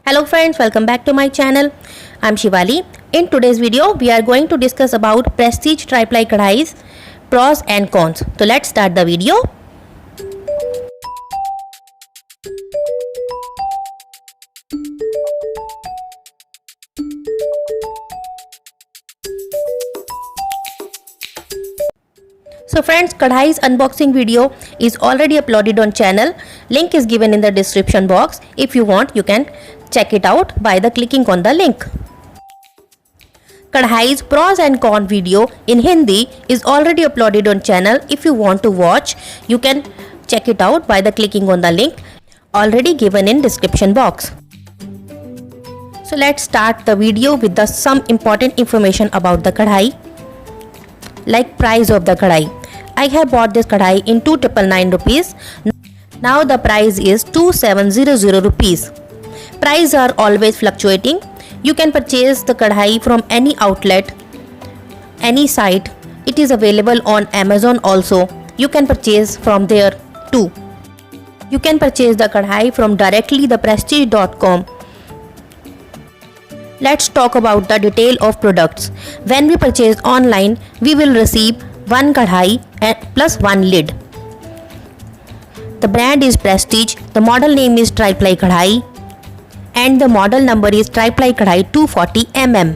Hello friends, welcome back to my channel. I'm Shivali. In today's video, we are going to discuss about Prestige Tri-ply Kadais, pros and cons. So let's start the video. So friends, Kadai's unboxing video is already uploaded on channel. Link is given in the description box. If you want, you can check it out by the clicking on the link. Kadai's pros and con video in Hindi is already uploaded on channel. If you want to watch, you can check it out by the clicking on the link already given in description box. So let's start the video with some important information about the Kadai. Like price of the Kadai. I have bought this Kadai in 2,999 rupees. Now the price is 2,700 rupees. Prices are always fluctuating. You can purchase the Kadai from any outlet, any site. It is available on Amazon also. You can purchase from there too. You can purchase the Kadai from directly theprestige.com. Let's talk about the detail of products. When we purchase online, we will receive one Kadai plus one lid. The brand is Prestige, the model name is Tri-ply Kadai and the model number is Tri-ply Kadai 240 mm.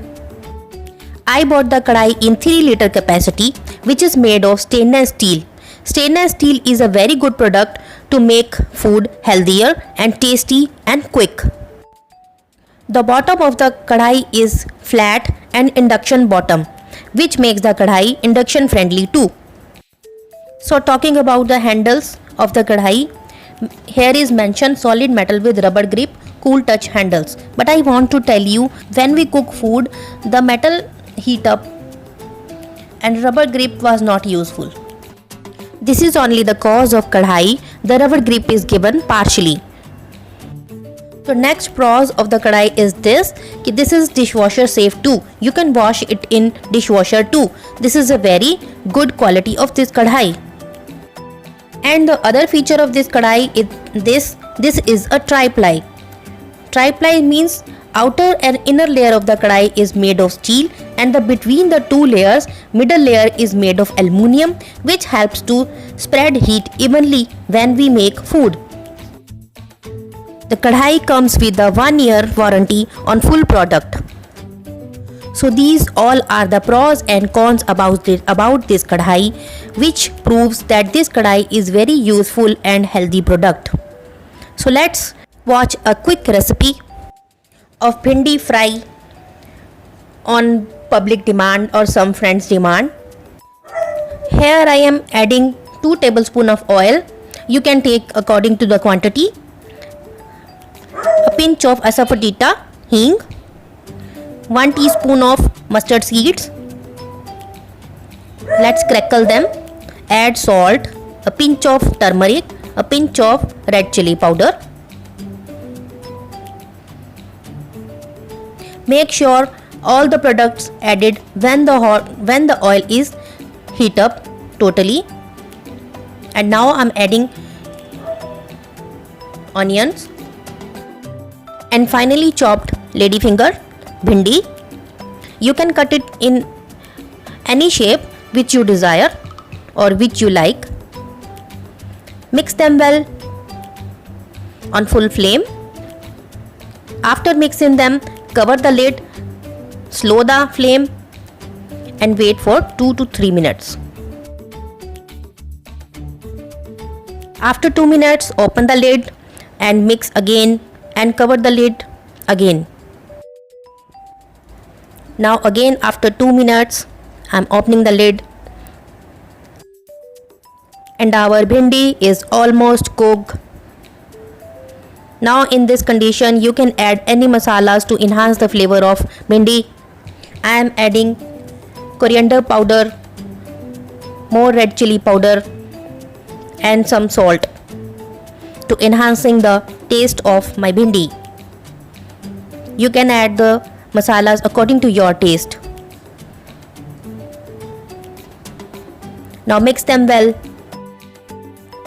I bought the Kadai in 3 liter capacity which is made of stainless steel. Stainless steel is a very good product to make food healthier and tasty and quick. The bottom of the Kadai is flat and induction bottom, which makes the Kadai induction friendly too. So talking about the handles of the Kadai, here is mentioned solid metal with rubber grip, cool touch handles. But I want to tell you, when we cook food, the metal heat up and rubber grip was not useful. This is only the cause of Kadai. The rubber grip is given partially. So next pros of the Kadai is this is dishwasher safe too. You can wash it in dishwasher too. This is a very good quality of this Kadai. And the other feature of this Kadai is this is a tri-ply. Tri-ply means outer and inner layer of the Kadai is made of steel and between the two layers, middle layer is made of aluminium, which helps to spread heat evenly when we make food. The Kadai comes with a 1-year warranty on full product. So these all are the pros and cons about this Kadai, which proves that this Kadai is very useful and healthy product. So let's watch a quick recipe of bhindi fry on public demand or some friends demand. Here I am adding 2 tablespoons of oil. You can take according to the quantity. A pinch of asafoetida, hing, 1 teaspoon of mustard seeds. Let's crackle them. Add salt, a pinch of turmeric, a pinch of red chili powder. Make sure all the products added when the oil is heat up totally. And now I'm adding onions. And finally chopped ladyfinger, bhindi. You can cut it in any shape which you desire or which you like. Mix them well on full flame. After mixing them, cover the lid, slow the flame and wait for 2 to 3 minutes. After 2 minutes, open the lid and mix again and cover the lid again. Now again after 2 minutes, I'm opening the lid and our bhindi is almost cooked. Now in this condition, you can add any masalas to enhance the flavor of bhindi. I am adding coriander powder, more red chili powder and some salt to enhancing the taste of my bhindi. You can add the masalas according to your taste. Now mix them well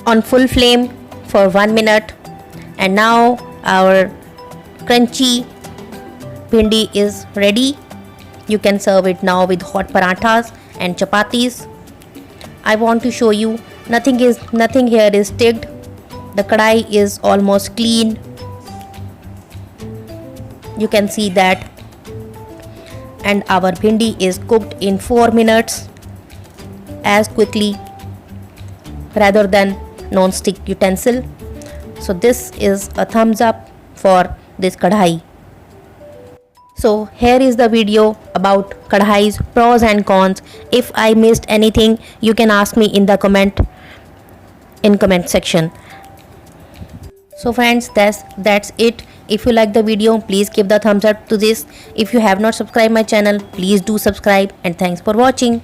on full flame for 1 minute and now our crunchy bhindi is ready. You can serve it now with hot parathas and chapatis. I want to show you nothing here is sticked. The kadai is almost clean. You can see that. And our bhindi is cooked in 4 minutes as quickly rather than non-stick utensil. So this is a thumbs up for this kadai. So here is the video about kadai's pros and cons. If I missed anything, you can ask me in the comment section. So friends, that's it. If you like the video, please give the thumbs up to this. If you have not subscribed my channel, please do subscribe, and thanks for watching.